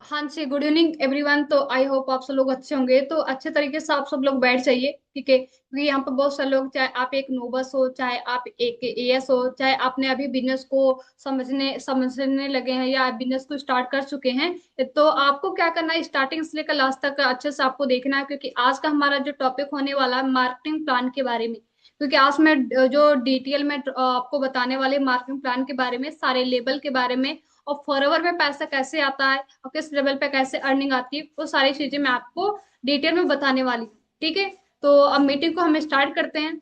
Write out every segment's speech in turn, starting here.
हाँ जी, good evening everyone. तो I hope आप सब लोग अच्छे होंगे। तो अच्छे तरीके से आप सब लोग बैठ जाइए, ठीक है, क्योंकि यहाँ पे बहुत सारे लोग, चाहे आप एक नोबस हो, चाहे आप एक एएस हो, चाहे आपने अभी बिजनेस को समझने लगे हैं या आप बिजनेस को स्टार्ट कर चुके हैं। तो आपको क्या करना है, स्टार्टिंग से लेकर लास्ट तक अच्छे से आपको देखना है, क्योंकि आज का हमारा जो टॉपिक होने वाला है मार्केटिंग प्लान के बारे में। क्योंकि आज मैं जो डिटेल में आपको बताने वाले मार्केटिंग प्लान के बारे में, सारे लेवल के बारे में, और फॉरएवर में पैसा कैसे आता है और किस लेवल पे कैसे अर्निंग आती है, वो सारी चीजें मैं आपको डिटेल में बताने वाली हूँ। ठीक है, तो अब मीटिंग को हम स्टार्ट करते हैं।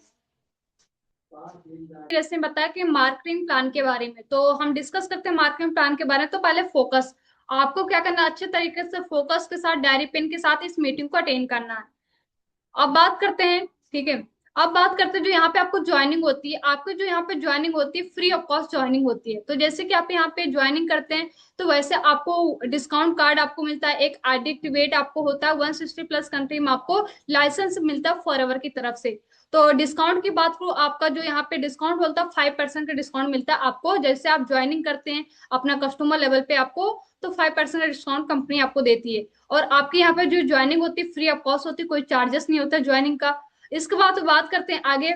जैसे बताया कि मार्केटिंग प्लान के बारे में, तो हम डिस्कस करते हैं मार्केटिंग प्लान के बारे में। तो पहले फोकस, आपको क्या करना है, अच्छे तरीके से फोकस के साथ डायरी पेन के साथ इस मीटिंग को अटेंड करना है। अब बात करते हैं, ठीक है, अब बात करते हैं जो यहाँ पे आपको ज्वाइनिंग होती है। आपको जो यहाँ पे ज्वाइनिंग होती है, फ्री ऑफ कॉस्ट ज्वाइनिंग होती है। तो जैसे कि आप यहाँ पे ज्वाइनिंग करते हैं, तो वैसे आपको डिस्काउंट कार्ड आपको मिलता है, एक आईडी एक्टिवेट आपको होता है, 160 प्लस कंट्री में आपको लाइसेंस मिलता है फॉरएवर की तरफ से। तो डिस्काउंट की बात करूँ, आपका जो यहाँ पे डिस्काउंट बोलता है 5% का डिस्काउंट मिलता है आपको, जैसे आप ज्वाइनिंग करते हैं अपना कस्टमर लेवल पे आपको, तो 5% का डिस्काउंट कंपनी आपको देती है। और आपके यहाँ पे जो ज्वाइनिंग होती है फ्री ऑफ कॉस्ट होती है, कोई चार्जेस नहीं होता ज्वाइनिंग का। इसके बाद बात करते हैं आगे।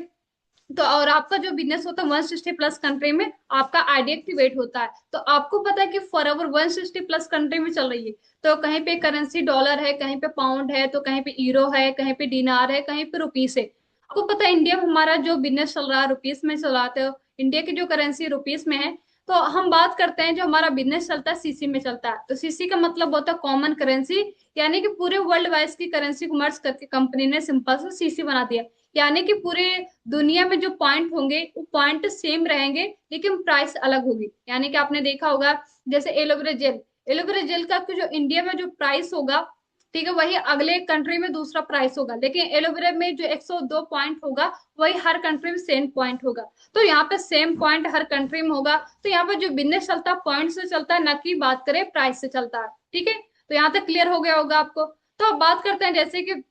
तो और आपका जो बिजनेस होता है 160 प्लस कंट्री में आपका आईडी एक्टिवेट होता है। तो आपको पता है कि फॉर एवर 160 प्लस कंट्री में चल रही है। तो कहीं पे करेंसी डॉलर है, कहीं पे पाउंड है, तो कहीं पे यूरो है, कहीं पे डिनार है, कहीं पे रुपीस है। आपको पता है इंडिया में हमारा जो बिजनेस चल रहा है रुपीस में चल रहा है, तो इंडिया की जो करेंसी रुपीस में है। तो हम बात करते हैं जो हमारा बिजनेस चलता है सीसी में चलता है। तो सीसी का मतलब होता है कॉमन करेंसी, यानी कि पूरे वर्ल्ड वाइज की करेंसी को मर्ज करके कंपनी ने सिंपल से सीसी बना दिया। यानी कि पूरे दुनिया में जो पॉइंट होंगे वो पॉइंट सेम रहेंगे, लेकिन प्राइस अलग होगी। यानी कि आपने देखा होगा, जैसे एलोवेरा जेल, एलोवेरा जेल का जो इंडिया में जो प्राइस होगा, ठीक है, वही अगले कंट्री में दूसरा प्राइस होगा। लेकिन एलोवेरा में जो 102 पॉइंट होगा, वही हर कंट्री में सेम पॉइंट होगा। तो यहाँ पे सेम पॉइंट हर कंट्री में होगा। तो यहाँ पे जो बिजनेस चलता है पॉइंट से चलता है, ना कि बात करें प्राइस से चलता है। ठीक है, तो यहाँ तक क्लियर हो गया होगा आपको। तो अब बात करते हैं, जैसे कि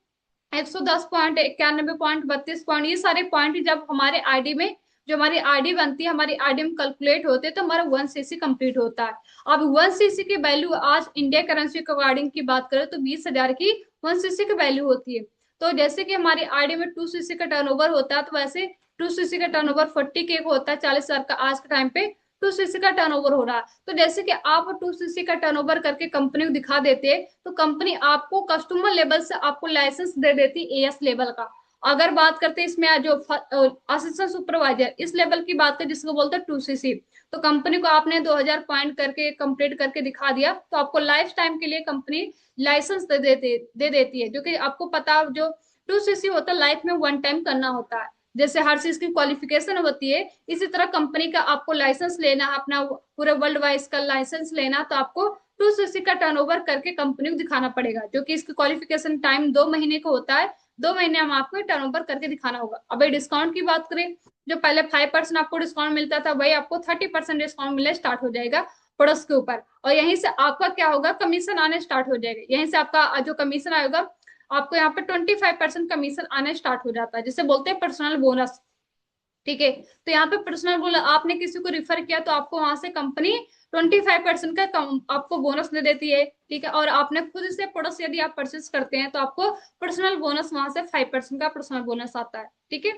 110 पॉइंट, 91 पॉइंट, 32 पॉइंट, ये सारे पॉइंट जब हमारे आईडी में, जो हमारी आईडी बनती है, हमारी आईडी में कैलकुलेट होते हैं, तो हमारा 1 सीसी कंप्लीट होता है। अब 1 सीसी की वैल्यू आज इंडिया करेंसी के अकॉर्डिंग की बात करें तो 20,000 की 1 सीसी की वैल्यू होती है। तो जैसे कि हमारी आईडी में 2 सीसी का टर्नओवर होता है, तो वैसे 2 सीसी का टर्नओवर 40K का होता है, 40,000 का आज के टाइम पे 2 सीसी का टर्नओवर हो रहा है। तो जैसे कि आप 2 सीसी का टर्नओवर करके कंपनी को दिखा देते हैं, तो कंपनी आपको कस्टमर लेवल से आपको लाइसेंस दे देती एएस लेवल का। अगर बात करते हैं इसमें जो असिस्टेंट सुपरवाइजर इस लेवल की बात है, जिसको बोलते हैं 2 सीसी, तो कंपनी को आपने 2,000 पॉइंट करके कंप्लीट करके दिखा दिया, तो आपको लाइफ टाइम के लिए कंपनी लाइसेंस दे देती है। जो कि आपको पता, जो 2 सीसी होता है लाइफ में वन टाइम करना होता है। जैसे हर चीज की क्वालिफिकेशन होती है, इसी तरह कंपनी का आपको लाइसेंस लेना, अपना पूरे वर्ल्ड वाइज का लाइसेंस लेना, तो आपको 2 सीसी का टर्नओवर करके कंपनी को दिखाना पड़ेगा, जो कि इसकी क्वालिफिकेशन टाइम 2 महीने का होता है। 2 महीने हम आपको टर्नओवर करके दिखाना होगा। अब डिस्काउंट की बात करें, जो पहले 5% आपको डिस्काउंट मिलता था, वही आपको 30% डिस्काउंट मिलना स्टार्ट हो जाएगा प्रोडक्ट्स के ऊपर। और यहीं से आपका क्या होगा, कमीशन आने स्टार्ट हो जाएगा। यहीं से आपका जो कमीशन आएगा, आपको यहाँ पे 25% कमीशन आने स्टार्ट हो जाता है, जिसे बोलते हैं पर्सनल बोनस। ठीक है, तो यहाँ पे पर्सनल बोनस, आपने किसी को रिफर किया तो आपको वहां से कंपनी 25% का आपको बोनस दे देती है। ठीक है, और आपने खुद से प्रोडक्ट यदि आप परचेस करते हैं, तो आपको पर्सनल बोनस वहां से 5% का पर्सनल बोनस आता है। ठीक है,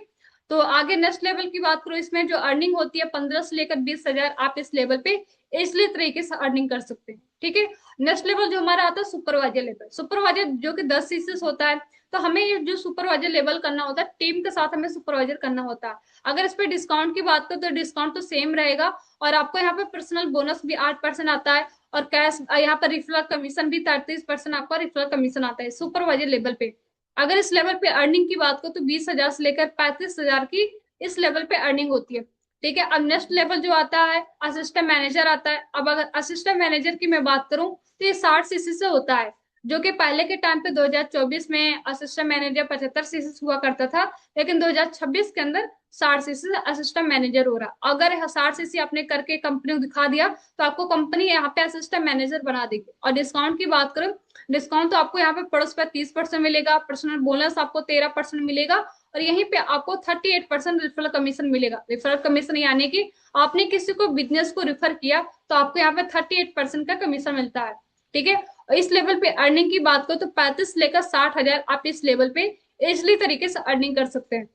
तो आगे नेक्स्ट लेवल की बात करो, इसमें जो अर्निंग होती है 15 से लेकर 20,000 आप इस लेवल पे इसलिए तरीके से अर्निंग कर सकते हैं। ठीक है, नेक्स्ट लेवल जो हमारा आता है सुपरवाइजर लेवल, सुपरवाइजर जो कि 10 सीसीस होता है। तो हमें ये जो सुपरवाइजर लेवल करना होता है, टीम के साथ हमें सुपरवाइजर करना होता है। अगर इस पे डिस्काउंट की बात करें तो डिस्काउंट तो सेम रहेगा, और आपको यहाँ पे पर्सनल बोनस भी 8% आता है, और कैश यहाँ पर रिफरल कमीशन भी 33% आपका रिफरल कमीशन आता है सुपरवाइजर लेवल पे। अगर इस लेवल पे अर्निंग की बात करो तो 20,000 से लेकर 35,000 की इस लेवल पे अर्निंग होती है। ठीक है, अब नेक्स्ट लेवल जो आता है असिस्टेंट मैनेजर आता है। अब अगर असिस्टेंट मैनेजर की मैं बात करूं, तो ये 60 सीसी से होता है। जो कि पहले के टाइम पे 2024 में असिस्टेंट मैनेजर 75 सीसी हुआ करता था, लेकिन 2026 के अंदर 60 सीसी से असिस्टेंट मैनेजर हो रहा। अगर 60 सीसी आपने करके कंपनी को दिखा दिया, तो आपको कंपनी यहाँ पे असिस्टेंट मैनेजर बना देगी। और डिस्काउंट की बात करूं, डिस्काउंट तो आपको यहाँ पे प्रोडक्ट्स पे 30% मिलेगा, पर्सनल बोनस आपको 13% मिलेगा, और यहीं पे आपको 38% रिफरल कमीशन मिलेगा। रिफरल कमीशन यानी कि आपने किसी को बिजनेस को रिफर किया, तो आपको यहाँ पे 38% का कमीशन मिलता है। ठीक है, और इस लेवल पे अर्निंग की बात करो तो 35 लेकर 60 हजार आप इस लेवल पे इजिली तरीके से अर्निंग कर सकते हैं।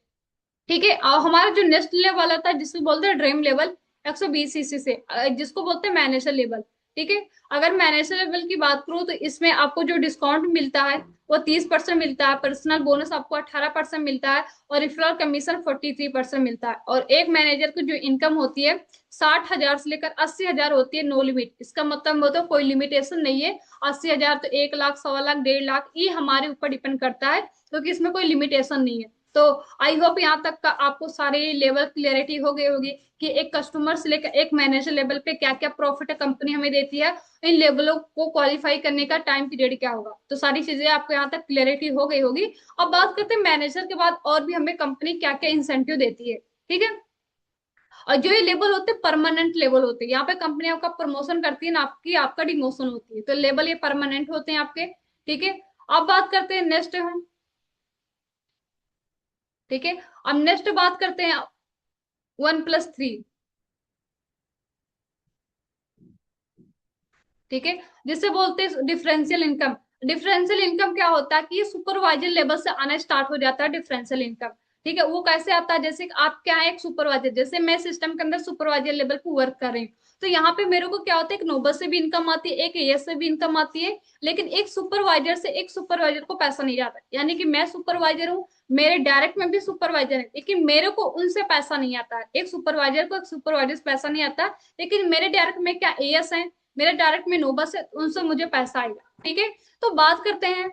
ठीक है, और हमारा जो नेक्स्ट लेवल आता है जिसको बोलते हैं ड्रीम लेवल 120 सीसी से, जिसको बोलते हैं मैनेजर लेवल। ठीक है, अगर मैनेजर लेवल की बात करूँ तो इसमें आपको जो डिस्काउंट मिलता है वो 30% मिलता है, पर्सनल बोनस आपको 18% मिलता है, और रेफरल कमीशन 43% मिलता है। और एक मैनेजर की जो इनकम होती है 60 हजार से लेकर 80 हजार होती है, नो लिमिट। इसका मतलब वो तो कोई लिमिटेशन नहीं है। 80 हजार तो 1 लाख, 1.25 लाख, 1.5 लाख, ये हमारे ऊपर डिपेंड करता है, क्योंकि इसमें कोई लिमिटेशन नहीं है। तो आई होप यहाँ तक का आपको सारे लेवल क्लियरिटी हो गई होगी कि एक कस्टमर से लेकर एक मैनेजर लेवल पे क्या क्या प्रॉफिट कंपनी हमें देती है, इन लेवलों को क्वालिफाई करने का टाइम पीरियड क्या होगा। तो सारी चीजें आपको यहाँ तक क्लियरिटी हो गई होगी। अब बात करते हैं मैनेजर के बाद और भी हमें कंपनी क्या क्या इंसेंटिव देती है। ठीक है, और जो ये लेवल होते हैं परमानेंट लेवल होते हैं, यहाँ पे कंपनी आपका प्रमोशन करती है ना, आपकी आपका डिमोशन होती है, तो लेवल ये परमानेंट होते हैं आपके। ठीक है, अब बात करते हैं नेक्स्ट हम। ठीक है, अब नेक्स्ट बात करते हैं 1+3। ठीक है, जिसे बोलते हैं डिफरेंशियल इनकम। डिफरेंशियल इनकम क्या होता है कि ये सुपरवाइजर लेवल से आना स्टार्ट हो जाता है डिफरेंशियल इनकम। ठीक है, वो कैसे आता है, जैसे कि आप क्या है एक सुपरवाइजर, जैसे मैं सिस्टम के अंदर सुपरवाइजर लेवल पे वर्क कर रही हूँ, तो यहाँ पे मेरे को क्या होता है, एक नोबस से भी इनकम आती है, एक एएस से भी इनकम आती है, लेकिन एक सुपरवाइजर से एक सुपरवाइजर को पैसा नहीं जाता। यानी कि मैं सुपरवाइजर हूँ, मेरे डायरेक्ट में भी सुपरवाइजर है, लेकिन मेरे को उनसे पैसा नहीं आता है। एक सुपरवाइजर को एक सुपरवाइजर से पैसा नहीं आता, लेकिन मेरे डायरेक्ट में क्या एएस है, मेरे डायरेक्ट में नोबस है, उनसे मुझे पैसा आएगा। ठीक है, तो बात करते हैं।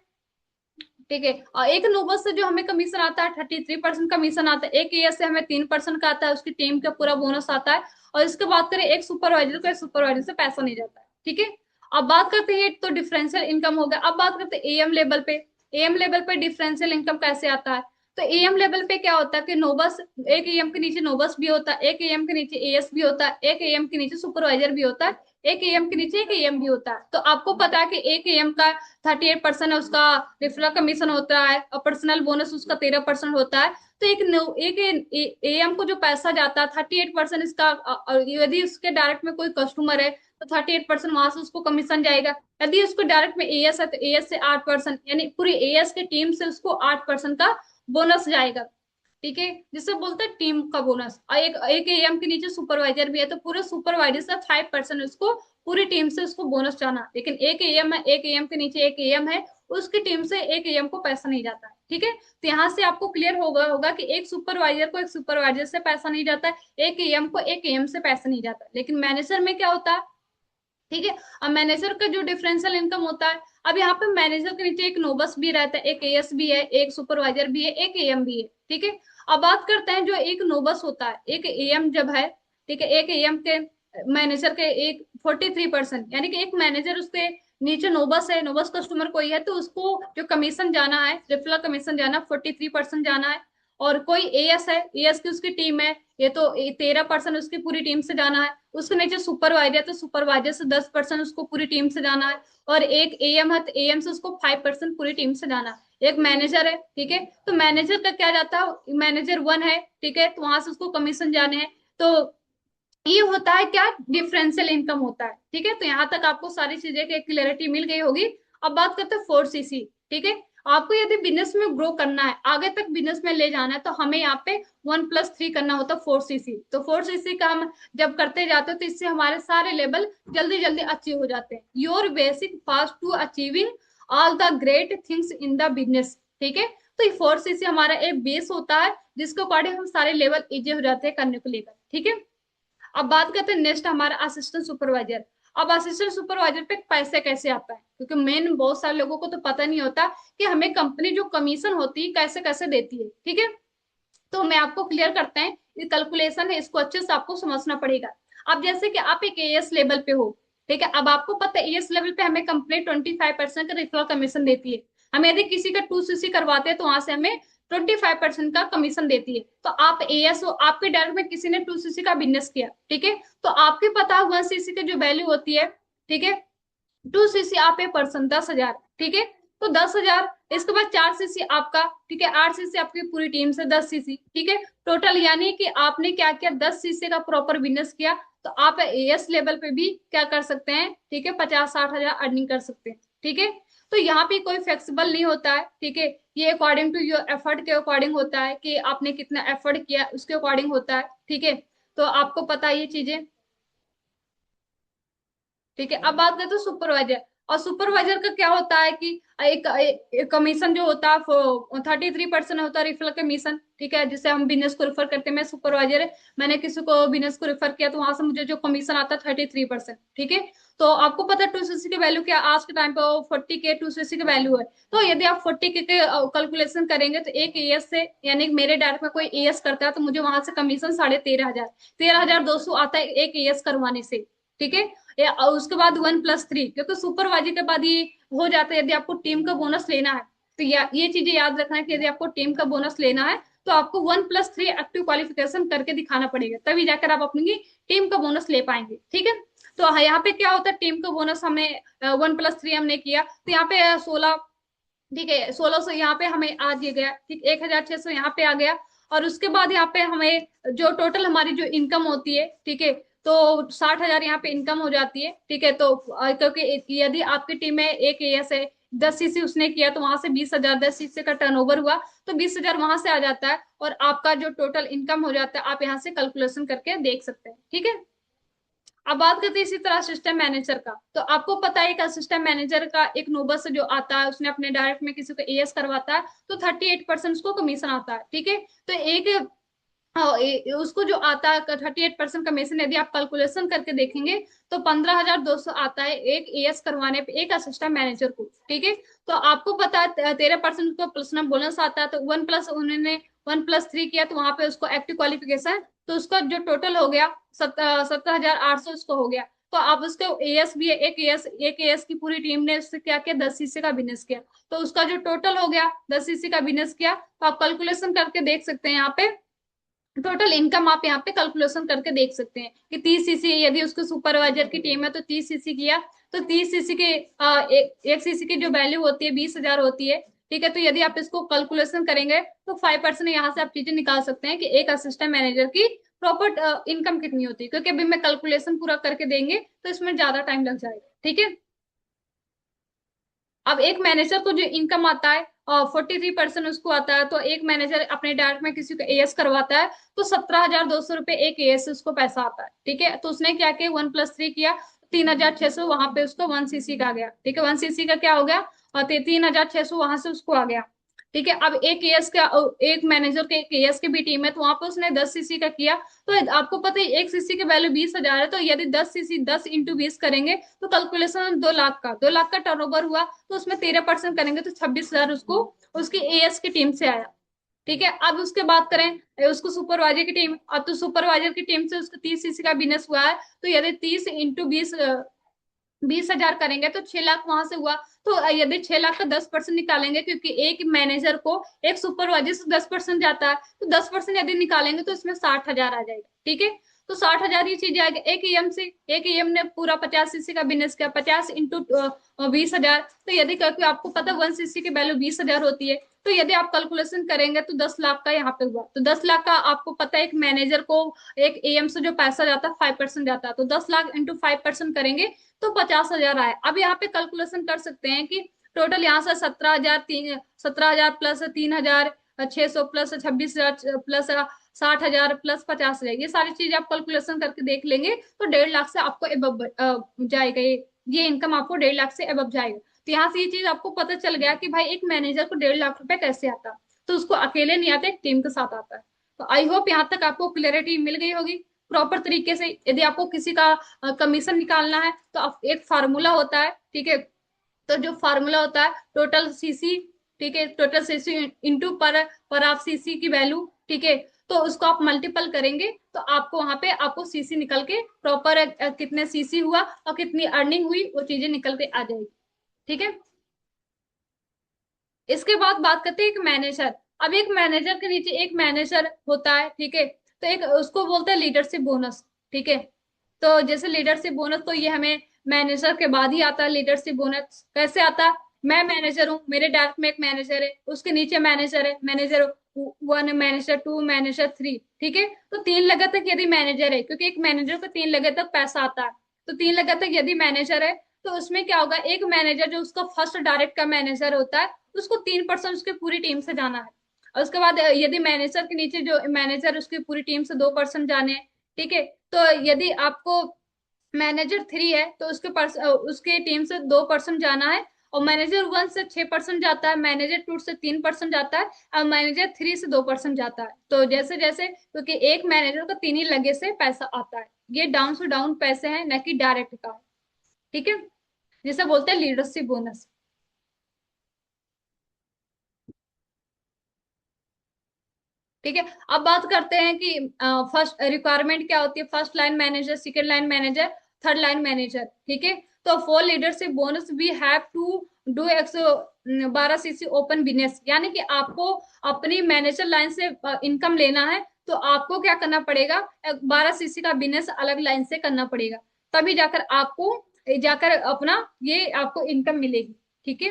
ठीक है, और एक नोबस से जो हमें कमीशन आता है 33% कमीशन आता है, एक एएस से हमें 3% का आता है, उसकी टीम का पूरा बोनस आता है। और इसके बात करें एक सुपरवाइजर को, एक सुपरवाइजर से पैसा नहीं जाता है। ठीक है, अब बात करते हैं, तो डिफरेंशियल इनकम हो गया। अब बात करते हैं एएम लेवल पे। एएम लेवल पे डिफरेंशियल इनकम कैसे आता है, तो एएम लेवल पे क्या होता है कि नोबस, एक एएम के नीचे नोबस भी होता है, एक एएम के नीचे एएस भी होता है, एक एएम के नीचे सुपरवाइजर भी होता है, एक एएम के नीचे एक एएम भी होता है। तो आपको पता है कि एक एएम का 38% है उसका रेफरल कमीशन होता है, और पर्सनल बोनस उसका 13% होता है। तो एक एएम को जो पैसा जाता है 38% इसका, यदि उसके डायरेक्ट में कोई कस्टमर है तो 38% वहां से उसको कमीशन जाएगा। यदि उसको डायरेक्ट में एएस है तो एएस से 8%, यानी पूरी एएस के टीम से उसको 8% का बोनस जाएगा। ठीक है, जिसे बोलते हैं टीम का बोनस। और एक एक एएम के नीचे सुपरवाइजर भी है, तो पूरे सुपरवाइजर से 5% उसको पूरी टीम से उसको बोनस जाना। लेकिन एक एएम है, एक एएम के नीचे एक एएम है, उसकी टीम से एक एएम को पैसा नहीं जाता है। ठीक है, तो यहाँ से आपको क्लियर होगा कि एक सुपरवाइजर को एक सुपरवाइजर से पैसा नहीं जाता है, एक एएम को एक एएम से पैसा नहीं जाता। लेकिन मैनेजर में क्या होता है, ठीक है, अब मैनेजर का जो डिफरेंशियल इनकम होता है, अब यहाँ पे मैनेजर के नीचे एक नोबस भी रहता है, एक एएस भी है, एक सुपरवाइजर भी है, एक एएम भी है। ठीक है, अब बात करते हैं जो एक नोबस होता है, एक एएम जब है, ठीक है, एक एएम के मैनेजर के एक 43%, यानी कि एक मैनेजर उसके नीचे नोबस है, नोबस कस्टमर कोई है तो उसको जो कमीशन जाना है, रेफरल कमीशन जाना 43% जाना है। और कोई एएस है, एएस की उसकी टीम है, ये तो 13% उसकी पूरी टीम से जाना है। उसके नीचे सुपरवाइजर, तो सुपरवाइजर से 10% उसको पूरी टीम से जाना है। और एक एएम है तो एएम से उसको 5% पूरी टीम से जाना है। एक मैनेजर है, ठीक है, तो मैनेजर का क्या जाता है, मैनेजर 1 है, ठीक है, तो वहां से उसको कमीशन जाने हैं। तो ये होता है क्या, डिफरेंशियल इनकम होता है। ठीक है, तो यहाँ तक आपको सारी चीजें की क्लियरिटी मिल गई होगी। अब बात करते हैं 4सीसी। ठीक है, आपको यदि बिजनेस में ग्रो करना है, आगे तक बिजनेस में ले जाना है, तो हमें यहाँ पे 1+3 करना होता है 4सीसी। तो 4सीसी का हम जब करते जाते हैं तो इससे हमारे सारे लेवल जल्दी जल्दी अचीव हो जाते हैं। Your basic fast to achieving all the great things in the business. ठीक है, तो ये 4सीसी हमारा एक बेस होता है, जिसके अकॉर्डिंग हम सारे लेवल इजी हो जाते हैं करने को लेकर। ठीक है, अब बात करते हैं नेक्स्ट हमारा असिस्टेंट सुपरवाइजर। अब असिस्टेंट सुपरवाइजर पे पैसे कैसे आता है, क्योंकि मेन बहुत सारे लोगों को तो पता नहीं होता कि हमें कंपनी जो कमीशन होती है कैसे कैसे देती है। ठीक है, तो मैं आपको क्लियर करते हैं, ये कैलकुलेशन है, इसको अच्छे से आपको समझना पड़ेगा। अब जैसे कि आप एक एएस लेवल पे हो, ठीक है, अब आपको पता है एएस लेवल पे हमें कंपनी 25% का रेफरल कमीशन देती है। हम यदि किसी का 2सीसी करवाते हैं तो वहां से हमें 25% का कमीशन देती है। तो आप एएस हो, आपके डायरेक्ट में किसी ने 2सीसी का बिजनेस किया, ठीक है, तो आपके पता 1सीसी की जो वैल्यू होती है, ठीक है, 2सीसी आप ए पर्सन 10 हजार। ठीक है, तो 10 हजार, इसके बाद 4सीसी आपका, ठीक है, 8सीसी आपकी पूरी टीम से 10सीसी। ठीक है, टोटल यानी कि आपने क्या किया, 10सीसी का प्रॉपर बिजनेस किया, तो आप एएस लेवल पे भी क्या कर सकते हैं, ठीक है, 50-60 हजार अर्निंग कर सकते हैं। ठीक है। तो यहाँ पे कोई फ्लेक्सिबल नहीं होता है, ठीक है। ये अकॉर्डिंग टू योर एफर्ट के अकॉर्डिंग होता है कि आपने कितना एफर्ट किया उसके अकॉर्डिंग होता है, ठीक है। तो आपको पता है ये चीजें, ठीक है। अब बात करते हैं सुपरवाइजर। और सुपरवाइजर का क्या होता है कि एक कमीशन जो होता है 33% होता है रिफरल कमीशन, ठीक है, जिसे हम बिजनेस को रेफर करते हैं। मैं सुपरवाइजर है, मैंने किसी को बिजनेस को रेफर किया तो वहां से मुझे जो कमीशन आता है 33%, ठीक है। तो आपको पता है 2cc की वैल्यू क्या, आज के टाइम पे 40K 2cc की वैल्यू है। तो यदि आप 40K के कैलकुलेशन करेंगे तो एक एएस से, यानी मेरे डायरेक्ट में कोई एएस करता है तो मुझे वहां से कमीशन 13,500, 13,200 आता है एक एएस करवाने से, ठीक है। और उसके बाद 1+3, क्योंकि सुपरवाइजर के बाद ये हो जाता है। यदि आपको टीम का बोनस लेना है तो ये चीजें याद रखना है कि यदि आपको टीम का बोनस लेना है तो आपको 1+3 एक्टिव क्वालिफिकेशन करके दिखाना पड़ेगा, तभी जाकर आप अपनी टीम का बोनस ले पाएंगे, ठीक है। तो यहाँ पे क्या होता है, टीम का बोनस हमें 1+3 हमने किया तो यहाँ पे 16, ठीक है, 1600 यहाँ पे हमें आ दिया गया, ठीक, 1,600 यहाँ पे आ गया। और उसके बाद यहाँ पे हमें जो टोटल हमारी जो इनकम होती है, ठीक है, तो 60,000 यहाँ पे इनकम हो जाती है, ठीक है। तो क्योंकि यदि आपकी टीम में एक एएस है, 10cc उसने किया तो वहां से 20,000, 10cc का टर्नओवर हुआ तो 20,000 वहां से आ जाता है और आपका जो टोटल इनकम हो जाता है आप यहाँ से कैलकुलेशन करके देख सकते हैं, ठीक है। अब बात करते हैं इसी तरह असिस्टेंट मैनेजर का। तो आपको पता है कि असिस्टेंट मैनेजर का एक नोबस जो आता है उसने अपने डायरेक्ट में किसी को एएस करवाता है तो 38% उसको कमीशन आता है, ठीक है। तो एक उसको जो आता है 38% कमीशन, यदि आप कैलकुलेशन करके देखेंगे तो 15,200 आता है एक एएस करवाने पे एक असिस्टेंट मैनेजर को, ठीक है। तो आपको पता है 13% उसको पर्सनल बोनस आता है, तो 1+3 किया तो वहां पे उसको एक्टिव क्वालिफिकेशन, तो उसका जो टोटल हो गया 17,800 उसको हो गया। तो अब उसके एएस भी है, एक एएस की पूरी टीम ने उससे क्या किया, 10cc का बिजनेस किया, तो उसका जो टोटल हो गया 10cc का बिजनेस किया, तो आप कैलकुलेशन करके देख सकते हैं यहाँ पे टोटल इनकम आप यहाँ पे कैलकुलेशन करके देख सकते हैं कि 30cc, यदि उसके सुपरवाइजर की टीम है तो 30cc किया तो 30cc के एक सीसी की जो वैल्यू होती है 20,000 होती है, ठीक है। तो यदि आप इसको कैलकुलेशन करेंगे तो 5% यहाँ से आप चीजें निकाल सकते हैं कि एक असिस्टेंट मैनेजर की प्रॉपर इनकम कितनी होती है, क्योंकि अभी मैं कैलकुलेशन पूरा करके देंगे तो इसमें ज्यादा टाइम लग जाएगा, ठीक है। अब एक मैनेजर को जो इनकम आता है 43% उसको आता है, तो एक मैनेजर अपने डायरेक्ट में किसी को एएस करवाता है तो 17,200 रुपये एक एएस से उसको पैसा आता है, ठीक है। तो उसने क्या किया 1+3 किया, 3,600 वहां पे उसको 1cc का आ गया, ठीक है, 1cc का क्या हो गया और 3,600 वहां से उसको आ गया, ठीक है। अब एक एएस का, एक मैनेजर के एक एएस की भी टीम है तो वहां पे उसने 10cc का किया, तो आपको पता है एक सीसी की वैल्यू 20,000 है, तो यदि 10cc 10 × 20 करेंगे तो कैलकुलेशन 2 लाख का, 2 लाख का टर्नओवर हुआ तो उसमें 13% करेंगे तो 26,000 उसको उसकी एएस की टीम से आया, ठीक है। अब उसके बात करें उसको सुपरवाइजर की टीम, अब तो सुपरवाइजर की टीम से उसको 30cc का बिजनेस हुआ है, तो यदि 30 × 20 20,000 करेंगे तो 6 लाख वहां से हुआ। तो यदि 6 लाख का 10% निकालेंगे, क्योंकि एक मैनेजर को एक सुपरवाइजर से 10% जाता है, तो 10% यदि निकालेंगे तो इसमें 60,000 आ जाएगा, ठीक है। तो 60,000 ये चीज आएगी एक ईएम से, एक ईएम ने पूरा 50cc का बिजनेस किया, 50 × 20,000, तो यदि क्योंकि आपको पता 1cc की वैल्यू 20,000 होती है, तो यदि आप कैलकुलेशन करेंगे तो 10 लाख का यहाँ पे हुआ। तो 10 लाख का आपको पता है एक मैनेजर को एक एएम से जो पैसा जाता है 5% जाता है, तो 10 लाख इंटू 5% करेंगे तो 50,000 आए। अब यहाँ पे कैलकुलेशन कर सकते हैं कि टोटल यहाँ से 17,000 प्लस 3,600 प्लस 26,000 प्लस 60,000 प्लस 50,000, ये सारी चीज आप कैलकुलेशन करके देख लेंगे तो 1.5 लाख से आपको एबव जाएगा, ये इनकम आपको 1.5 लाख से एबव जाएगा। तो यहाँ से ये चीज आपको पता चल गया कि भाई एक मैनेजर को 1.5 लाख रुपए कैसे आता, तो उसको अकेले नहीं आता, एक टीम के साथ आता है। तो आई होप यहाँ तक आपको क्लियरिटी मिल गई होगी प्रॉपर तरीके से। यदि आपको किसी का कमीशन निकालना है तो एक फार्मूला होता है, ठीक है। तो जो फार्मूला होता है टोटल सीसी, ठीक है, टोटल सीसी इंटू पर आप सीसी की वैल्यू, ठीक है, तो उसको आप मल्टीपल करेंगे तो आपको वहां पे आपको सीसी निकल के प्रॉपर कितने सीसी हुआ और कितनी अर्निंग हुई वो चीजें निकल के आ जाएगी, ठीक है। इसके बाद बात करते हैं एक मैनेजर। अब एक मैनेजर के नीचे एक मैनेजर होता है, ठीक है, तो एक उसको बोलते हैं लीडरशिप बोनस, ठीक है। तो जैसे लीडरशिप बोनस तो ये हमें मैनेजर के बाद ही आता है। लीडरशिप बोनस कैसे आता है, मैं मैनेजर हूँ, मेरे डायरेक्ट में एक मैनेजर है, उसके नीचे मैनेजर है, मैनेजर 1, मैनेजर 2, मैनेजर 3, ठीक है। तो 3 लेवल तक यदि मैनेजर है, क्योंकि एक मैनेजर को 3 लेवल तक पैसा आता है, तो 3 लेवल तक यदि मैनेजर है तो उसमें क्या होगा, एक मैनेजर जो उसका फर्स्ट डायरेक्ट का मैनेजर होता है, उसको 3% उसकी पूरी टीम से जाना है। और उसके बाद यदि मैनेजर के नीचे जो मैनेजर उसकी पूरी टीम से 2% जाने हैं, ठीक है। तो यदि आपको मैनेजर 3 है तो उसके टीम से 2% जाना है। और मैनेजर 1 से 6% जाता है, मैनेजर 2 से 3% जाता है, और मैनेजर 3 से 2% जाता है। तो जैसे जैसे, क्योंकि एक मैनेजर को 3 ही लगे से पैसा आता है, ये डाउन टू डाउन पैसे हैं, न कि डायरेक्ट का है। ठीक है, जिसे बोलते हैं लीडरशिप बोनस। ठीक है, अब बात करते हैं कि फर्स्ट रिक्वायरमेंट क्या होती है, first line manager, second line manager, third line manager. ठीक है, तो for leadership bonus we have to do 112 CC open business, यानी कि आपको अपनी मैनेजर लाइन से इनकम लेना है, तो आपको क्या करना पड़ेगा, 12 सीसी का बिजनेस अलग लाइन से करना पड़ेगा, तभी जाकर अपना ये आपको इनकम मिलेगी। ठीक है,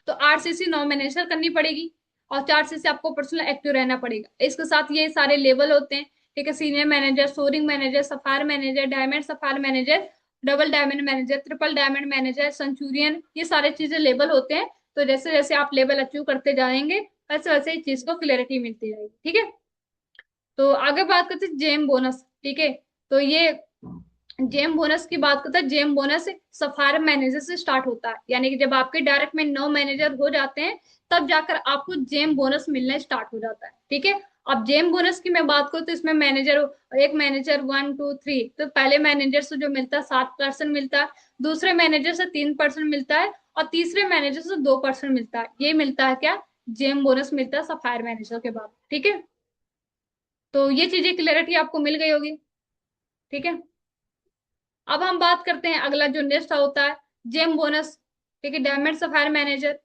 तो 8 सीसी नॉन मैनेजर करनी पड़ेगी, और 4 सीसी आपको पर्सनल एक्टिव रहना पड़ेगा। इसके साथ ये सारे लेवल होते हैं। ठीक है, senior manager, soaring manager, sapphire manager, diamond sapphire manager, double diamond manager, triple diamond manager, centurion, ये सारे चीजें लेवल होते हैं। तो जैसे जैसे आप लेवल अचीव करते जाएंगे, वैसे वैसे इस चीज को क्लैरिटी मिलती जाएगी। ठीक है, तो आगे बात करते हैं जेम बोनस। ठीक है, तो ये जेम बोनस की बात करते हैं। जेम बोनस सफायर मैनेजर से स्टार्ट होता है, यानी कि जब आपके डायरेक्ट में 9 मैनेजर हो जाते हैं, तब जाकर आपको जेम बोनस मिलना स्टार्ट हो जाता है। ठीक है, अब जेम बोनस की मैं बात करूँ तो इसमें एक मैनेजर 1 2 3, तो पहले मैनेजर से जो मिलता है 7% मिलता है, दूसरे मैनेजर से 3% मिलता है, और तीसरे मैनेजर से 2% मिलता है। ये मिलता है क्या, जेम बोनस मिलता है सफायर मैनेजर के बाद। ठीक है, तो ये चीजें क्लियरिटी आपको मिल गई होगी। ठीक है, अब हम बात करते हैं अगला जो नेक्स्ट होता है, जेम बोनस। ठीक है, डायमंड सफायर मैनेजर।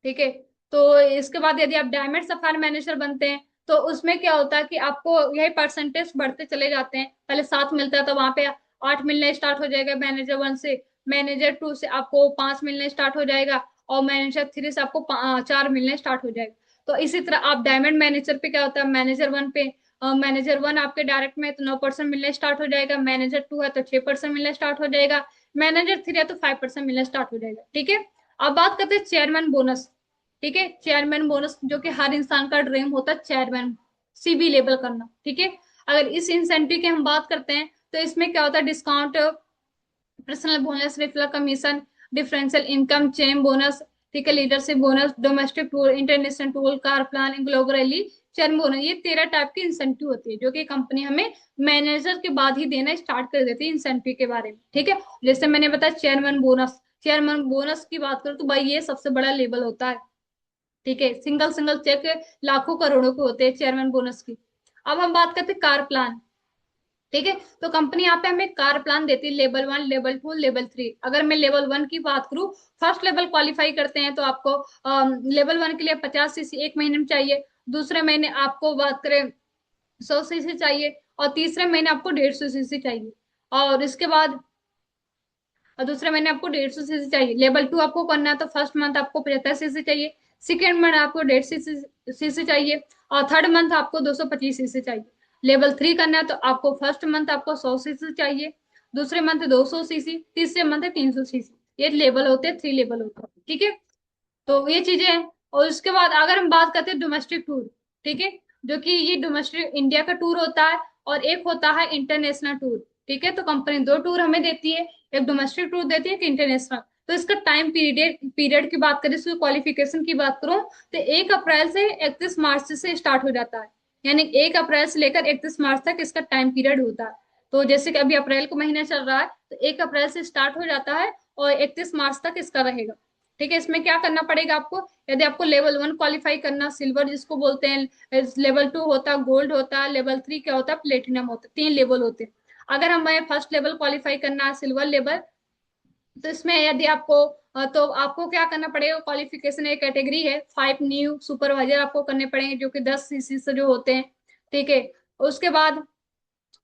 ठीक है, तो इसके बाद यदि आप डायमंड सफायर मैनेजर बनते हैं, तो उसमें क्या होता है कि आपको यही परसेंटेज बढ़ते चले जाते हैं। पहले 7 मिलता है, तो वहां पे 8 मिलने स्टार्ट हो जाएगा मैनेजर 1 से, मैनेजर 2 से आपको 5 मिलने स्टार्ट हो जाएगा, और मैनेजर 3 से आपको 4 मिलने स्टार्ट हो जाएगा। तो इसी तरह आप डायमंड मैनेजर पे क्या होता है, मैनेजर 1 पे, मैनेजर 1 आपके डायरेक्ट में है तो 9% मिलने स्टार्ट हो जाएगा, मैनेजर 2 है तो 6% मिलने स्टार्ट हो जाएगा, मैनेजर 3 है तो 5% मिलने स्टार्ट हो जाएगा। ठीक है, अब बात करते हैं चेयरमैन बोनस। ठीक है, चेयरमैन बोनस जो कि हर इंसान का ड्रीम होता है, चेयरमैन सीबी लेवल करना। ठीक है, अगर इस इंसेंटिव की हम बात करते हैं, तो इसमें क्या होता है, discount, personal bonus, referral commission, differential income, चेम बोनस, ठीक है, leadership bonus, domestic tour, international tour, car plan, global rally, चर्म बोनस। ये 13 टाइप की इंसेंटिव होती है, जो कि कंपनी हमें मैनेजर के बाद ही देना स्टार्ट कर देती है इंसेंटिव के बारे में। ठीक है, जैसे मैंने बताया चेयरमैन बोनस, चेयरमैन बोनस की बात करूं तो भाई ये सबसे बड़ा लेवल होता है। ठीक है, सिंगल सिंगल चेक लाखों करोड़ों के होते हैं चेयरमैन बोनस की। अब हम बात करते हैं कार प्लान। ठीक है, तो कंपनी यहाँ पे हमें कार प्लान देती है, लेवल 1, लेवल 2, लेवल 3। अगर मैं लेवल 1 की बात करूँ, फर्स्ट लेवल क्वालिफाई करते हैं तो आपको लेवल 1 के लिए 50 सीसी एक महीने में चाहिए, दूसरे महीने आपको बात करें 100 सीसी चाहिए, और तीसरे महीने आपको 150 सीसी चाहिए, और इसके बाद और दूसरे महीने आपको 150 सीसी चाहिए। लेवल 2 आपको करना है तो फर्स्ट मंथ आपको 75 सीसी चाहिए, सेकेंड मंथ आपको 150 सीसी चाहिए, और थर्ड मंथ आपको 225 सीसी चाहिए। लेवल 3 करना है तो आपको फर्स्ट मंथ आपको 100 सीसी चाहिए, दूसरे मंथ 200 सीसी, तीसरे मंथ 300 सीसी। ये लेवल होते हैं, 3 लेवल होते हैं। ठीक है, तो ये चीजें हैं। और उसके बाद अगर हम बात करते हैं डोमेस्टिक टूर, ठीक है, जो कि ये डोमेस्टिक इंडिया का टूर होता है, और एक होता है इंटरनेशनल टूर। ठीक है, तो कंपनी 2 टूर हमें देती है, एक डोमेस्टिक टूर देती है, एक इंटरनेशनल। तो इसका टाइम पीरियड पीरियड की बात करें, इसकी क्वालिफिकेशन की बात करूं, तो 1 अप्रैल से 31 मार्च से स्टार्ट हो जाता है, यानी 1 अप्रैल से लेकर 31 मार्च तक इसका टाइम पीरियड होता है। तो जैसे कि अभी अप्रैल का महीना चल रहा है, तो 1 अप्रैल से स्टार्ट हो जाता है, और 31 मार्च तक इसका रहेगा। ठीक है, इसमें क्या करना पड़ेगा आपको, यदि आपको लेवल 1 क्वालिफाई करना, सिल्वर जिसको बोलते हैं, लेवल 2 होता है गोल्ड होता है, लेवल 3 क्या होता है, प्लेटिनम होता है, 3 लेवल होते हैं। अगर हमें फर्स्ट लेवल क्वालिफाई करना है, सिल्वर लेवल, तो इसमें यदि आपको तो आपको क्या करना पड़ेगा, क्वालिफिकेशन एक कैटेगरी है, 5 न्यू सुपरवाइजर आपको करने पड़ेंगे, जो कि 10 सीसी से जो होते हैं। ठीक है, उसके बाद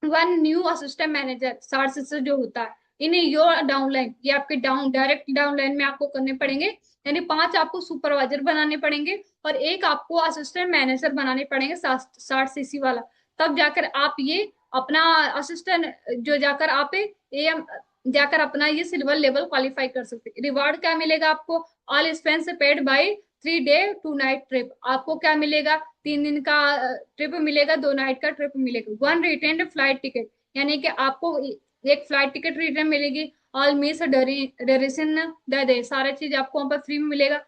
1 न्यू असिस्टेंट मैनेजर 60 से जो होता है, इन्हें योर डाउनलाइन, ये आपके डायरेक्ट डाउनलाइन में आपको करने पड़ेंगे, यानी 5 आपको सुपरवाइजर बनाने पड़ेंगे, और एक आपको असिस्टेंट मैनेजर बनाने पड़ेंगे 60 सीसी वाला, तब जाकर आप ये अपना असिस्टेंट जो जाकर आप एएम जाकर अपना ये सिल्वर लेवल क्वालिफाई कर सकते हैं। रिवार्ड क्या मिलेगा आपको? All expense paid by 3 day 2 night trip. आपको क्या मिलेगा? 3 दिन का ट्रिप मिलेगा, 2 नाइट का ट्रिप मिलेगा। वन रिटर्न फ्लाइट टिकट, यानी कि आपको एक फ्लाइट टिकट रिटर्न मिलेगी। ऑल मीस डरेशन दे दे, सारा चीज आपको वहां पर फ्री में मिलेगा।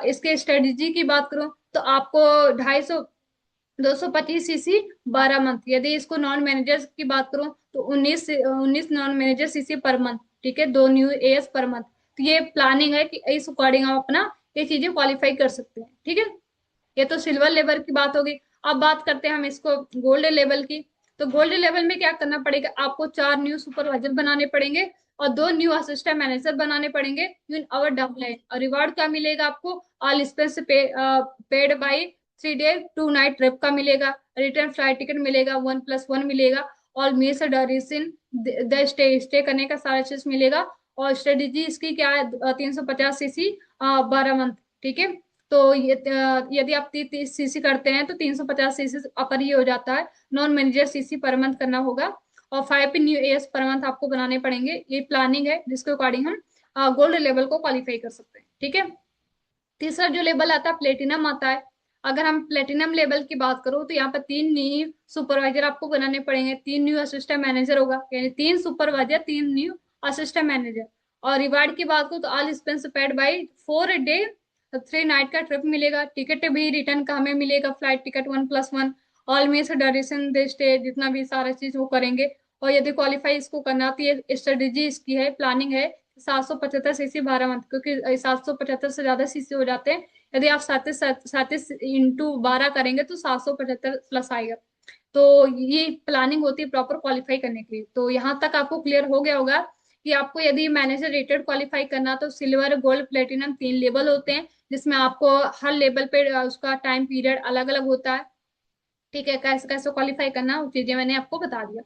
इसके स्ट्रेटेजी की बात करूं तो आपको 250 225 सीसी 12 मंथ। यदि इसको नॉन मैनेजर की बात करूं तो 19 non manager CC per month. ठीक है, 2 न्यू एएस पर मंथ। तो ये प्लानिंग है कि इस अकॉर्डिंग आप अपना ये चीजें क्वालिफाई कर सकते हैं। ठीक है, ये तो सिल्वर लेवल की बात होगी। अब बात करते हैं हम इसको गोल्ड लेवल की। तो गोल्ड लेवल में क्या करना पड़ेगा? आपको 4 न्यू सुपरवाइजर बनाने पड़ेंगे और 2 न्यू असिस्टेंट मैनेजर बनाने पड़ेंगे इन अवर डाउनलाइन। और रिवार्ड क्या मिलेगा आपको? All expense paid by 3 day 2 night trip का मिलेगा। रिटर्न फ्लाइट टिकट मिलेगा, 1+1 मिलेगा। और मीस ड्यूरेशन द स्टे करने का सारा चीज मिलेगा। और स्ट्रेटेजी इसकी क्या है? 350 सीसी 12 मंथ। ठीक है, तो ये यदि आप 30 सीसी करते हैं तो 350 सीसी अपर ही हो जाता है। Non manager CC per month करना होगा। और 5 न्यू एएस पर मंथ आपको बनाने पड़ेंगे। ये प्लानिंग है जिसके अकॉर्डिंग हम गोल्ड लेवल को क्वालिफाई कर सकते हैं। ठीक है, तीसरा जो लेवल आता है प्लेटिनम आता है। अगर हम प्लेटिनम लेवल की बात करूं तो यहाँ पर 3 न्यू सुपरवाइजर आपको बनाने पड़ेंगे, 3 न्यू असिस्टेंट मैनेजर होगा, यानी 3 सुपरवाइजर 3 न्यू असिस्टेंट मैनेजर। और रिवार्ड की बात करूं तो all expense paid by 4 day 3 night का ट्रिप मिलेगा। टिकट भी रिटर्न का हमें मिलेगा, flight ticket 1+1। All means duration they stay, जितना भी सारा चीज वो करेंगे। और यदि क्वालिफाई इसको करना तो ये स्ट्रेटेजी इसकी है, प्लानिंग है। 775 सीसी 12 मंथ, क्योंकि 775 से ज्यादा सीसी हो जाते हैं। यदि आप 37 37 × 12 करेंगे तो 775 प्लस आएगा। तो ये प्लानिंग होती है प्रॉपर क्वालिफाई करने के लिए। तो यहाँ तक आपको क्लियर हो गया होगा कि आपको यदि मैनेजर रेटेड क्वालिफाई करना तो सिल्वर गोल्ड प्लेटिनम 3 लेवल होते हैं, जिसमें आपको हर लेवल पे उसका टाइम पीरियड अलग अलग होता है। ठीक है, कैसे कैसे क्वालिफाई करना वो चीजें मैंने आपको बता दिया।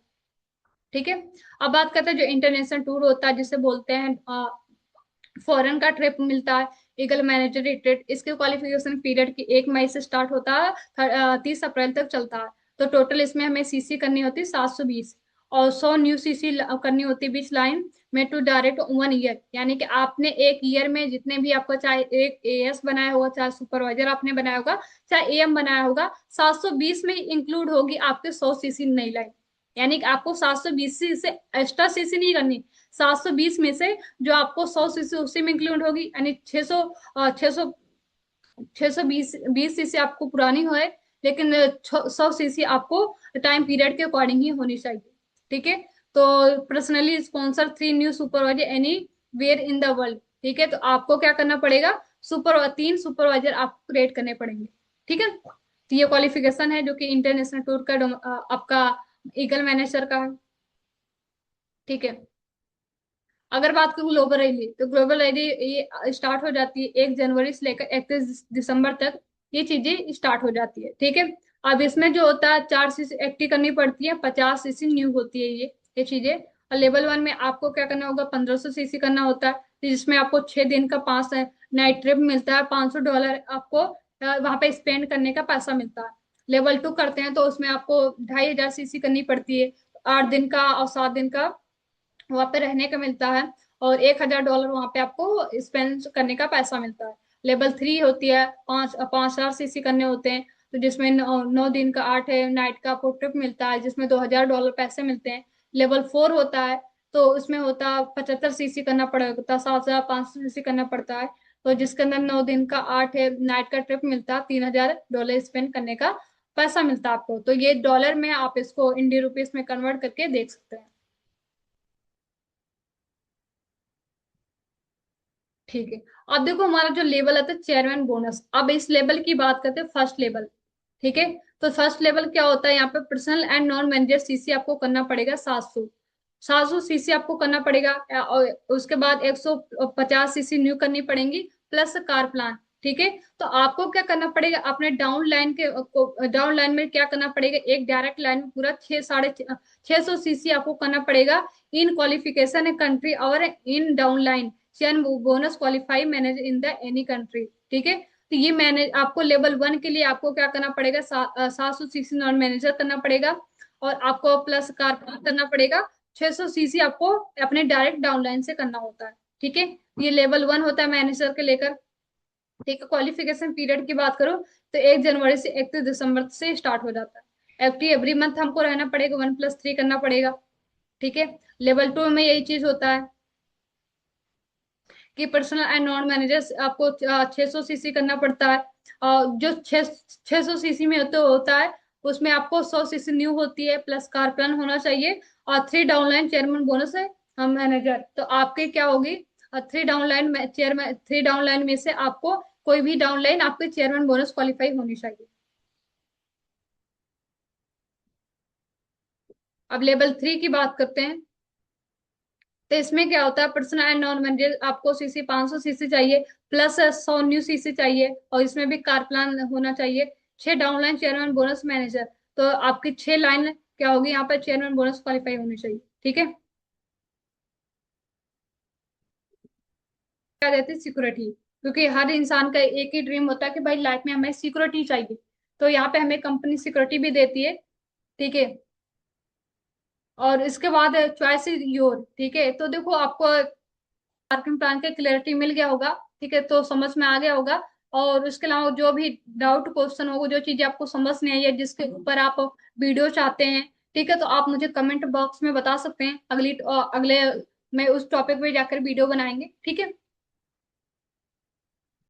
ठीक है, अब बात करते हैं जो इंटरनेशनल टूर होता है जिसे बोलते हैं फॉरेन का ट्रिप मिलता है, ईगल मैनेजर रेटेड। इसके क्वालिफिकेशन पीरियड की 1 मई से स्टार्ट होता है, 30 अप्रैल तक चलता है। तो टोटल इसमें हमें सीसी करनी होती है 720। और 100 न्यू सीसी करनी होती है बीच लाइन में टू डायरेक्ट 1 ईयर। यानी कि आपने एक ईयर में जितने भी आपको, चाहे एक एएस बनाया होगा, चाहे सुपरवाइजर आपने बनाया होगा, चाहे एएम बनाया होगा, 720 में इंक्लूड होगी आपके 100 सीसी नई लाइन। यानी कि आपको 720 से एक्स्ट्रा सीसी नहीं करनी। 720 में से जो आपको 100 सीसी उसी में इंक्लूड होगी, यानी 600 600 620 सीसी आपको पुरानी हो है, लेकिन 100 सीसी आपको टाइम पीरियड के अकॉर्डिंग ही होनी चाहिए। ठीक है, तो personally sponsor 3 new supervisor anywhere in the world. ठीक है, तो आपको क्या करना पड़ेगा? 3 सुपरवाइजर आपको क्रिएट करने पड़ेंगे। ठीक है, तो ये क्वालिफिकेशन है जो कि इंटरनेशनल टूर का आपका ईगल मैनेजर का है। ठीक है, अगर बात करूँ ग्लोबल रैली, तो ग्लोबल रैली ये स्टार्ट हो जाती है 1 जनवरी से लेकर 31 दिसंबर तक। ये चीजें स्टार्ट हो जाती है। ठीक है, अब इसमें जो होता है 4 सीसी एक्टिव करनी पड़ती है, 50 सीसी न्यू होती है ये चीजें। और लेवल 1 में आपको क्या करना होगा? 1500 सीसी करना होता है, जिसमें आपको 6 दिन का 5 नाइट ट्रिप मिलता है, $500 आपको वहां पे स्पेंड करने का पैसा मिलता है। लेवल 2 करते हैं तो उसमें आपको 2500 सीसी करनी पड़ती है, 8 दिन का और 7 दिन का वहां पे रहने का मिलता है। और $1000 वहां पे आपको स्पेंड करने का पैसा मिलता है। लेवल 3 होती है, 5,000 सीसी करने होते हैं, तो जिसमें 9 दिन का 8 नाइट का आपको ट्रिप मिलता है, जिसमें $2000 पैसे मिलते हैं। लेवल 4 होता है, तो उसमें होता 75 सीसी करना पड़ता, 7,500 सीसी करना पड़ता है। तो जिसके अंदर 9 दिन का 8 नाइट का ट्रिप मिलता है, $3000 स्पेंड करने का पैसा मिलता है आपको। तो ये डॉलर में आप इसको इंडियन रुपीस में कन्वर्ट करके देख सकते हैं। ठीक है, अब देखो हमारा जो लेवल आता है चेयरमैन बोनस। अब इस लेवल की बात करते हैं, फर्स्ट लेवल। ठीक है, तो फर्स्ट लेवल क्या होता है? यहाँ पे personal and non manager CC आपको करना पड़ेगा 700 सीसी आपको करना पड़ेगा। और उसके बाद 150 सीसी न्यू करनी पड़ेंगी, प्लस कार प्लान। ठीक है, तो आपको क्या करना पड़ेगा? अपने डाउन लाइन में क्या करना पड़ेगा? एक डायरेक्ट लाइन में पूरा 600 सीसी आपको करना पड़ेगा। इन क्वालिफिकेशन कंट्री और इन डाउन लाइन चयन bonus qualify manage in the any country. ठीक है, तो ये मैनेज आपको लेवल 1 के लिए आपको क्या करना पड़ेगा? 700 सीसी नॉन मैनेजर करना पड़ेगा। और आपको प्लस कार करना पड़ेगा। 600 सीसी आपको अपने डायरेक्ट डाउनलाइन से करना होता है। ठीक है, ये लेवल 1 होता है मैनेजर के लेकर। ठीक है, क्वालिफिकेशन पीरियड की बात करो तो 1 जनवरी से 31 दिसंबर से स्टार्ट हो जाता है। एफटी एवरी मंथ हमको रहना पड़ेगा, 1+3 करना पड़ेगा। ठीक है, लेवल 2 में यही चीज होता है कि पर्सनल एंड नॉन मैनेजर्स आपको 600 सीसी करना पड़ता है। और जो 600 सीसी में होता है उसमें आपको 100 सीसी न्यू होती है, प्लस कार प्लान होना चाहिए, और 3 डाउनलाइन चेयरमैन बोनस है हम मैनेजर। तो आपके क्या होगी, 3 डाउनलाइन में से आपको कोई भी डाउनलाइन आपके चेयरमैन बोनस क्वालिफाई होनी चाहिए। अब लेवल 3 की बात करते हैं। तो इसमें क्या होता है, पर्सनल एंड नॉन मैनेजर आपको सीसी 500 सीसी चाहिए, प्लस 100 न्यू सीसी चाहिए, और इसमें भी कार प्लान होना चाहिए। 6 डाउनलाइन चेयरमैन बोनस मैनेजर। तो आपकी 6 लाइन क्या होगी यहाँ पर, चेयरमैन बोनस क्वालिफाई होनी चाहिए। ठीक है, क्या कहते हैं, सिक्योरिटी। क्योंकि हर इंसान का एक ही ड्रीम होता है कि भाई लाइफ में हमें सिक्योरिटी चाहिए, तो यहाँ पे हमें कंपनी सिक्योरिटी भी देती है। ठीक है, और इसके बाद चॉइस इज योर। ठीक है, तो देखो आपको पार्किंग प्लान का क्लियरिटी मिल गया होगा। ठीक है, तो समझ में आ गया होगा। और उसके अलावा जो भी डाउट क्वेश्चन होगा, जो चीजें आपको समझ नहीं आई है, जिसके ऊपर आप वीडियो चाहते हैं, ठीक है, तो आप मुझे कमेंट बॉक्स में बता सकते हैं। अगले मैं उस टॉपिक पे जाकर वीडियो बनाएंगे। ठीक है।